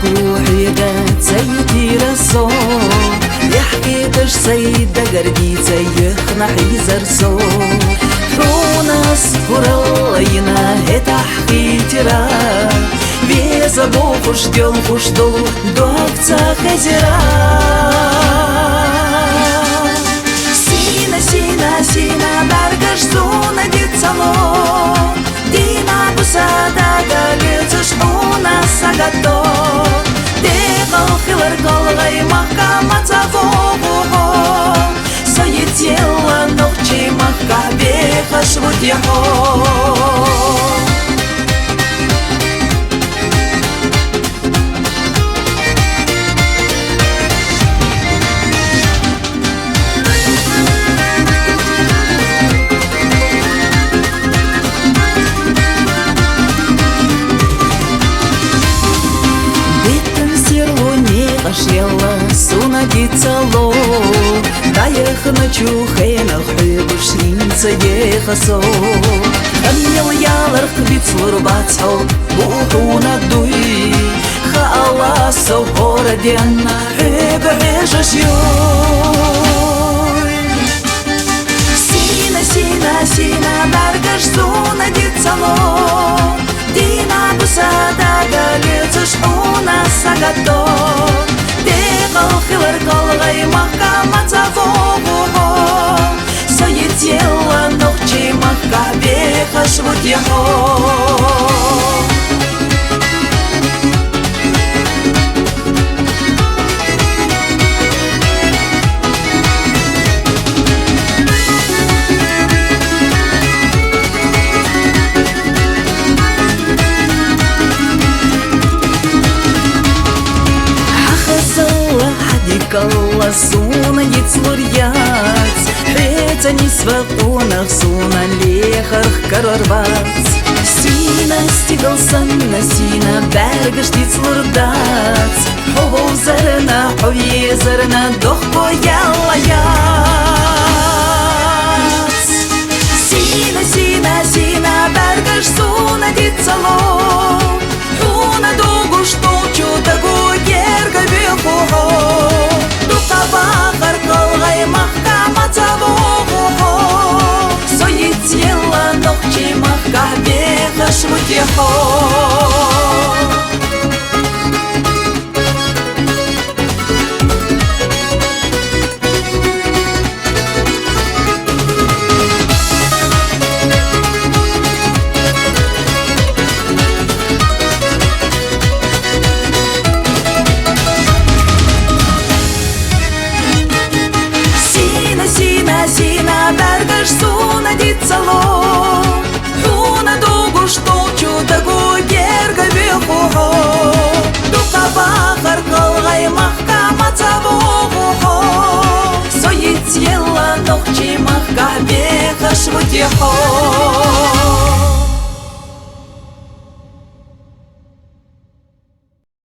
خوحيدا سيدي رسو يحكيتش سيدة قرديتا يخنع يزرسو رونا скуралайна это хитера Веза бог ждем жду до акца хазера Сина сина сина баргаш зуна дицало Дина бусада галицуш у нас агато Дегал хилар голгай махкамаца вогу Соедела ночи махкабеха швуд яхо Шела суна дицало да ехна чухена хыбуш ринца ехасо Хамил ялар хбицлур бацхо бухуна дуй Хаала со городена хыбежаш юй Сина сина сина баргаш суна дицало Дина бусада галицуш у нас агато Хилар голгай махкамаца вогу Соедела ночи махкабеха швуд яхо Калла суна дицлурьяц Хеца не сватунах суна лехарх карорвац Сина стигал санна сина бергаш дицлурдац Хову зарна хове зарна дох пояла яц Сина сина сина бергаш суна дицало Хуна дугу штучу тагу ерга веху Бахар голгай махкамаца вогу Соедела ночи махкабеха швуд яхо Сина бергаш суна дицало Хуна дугу штучу тагу ерга веху Дука бахар голгай махкамаца вогу Соедела ночи махкабеха швуд яхо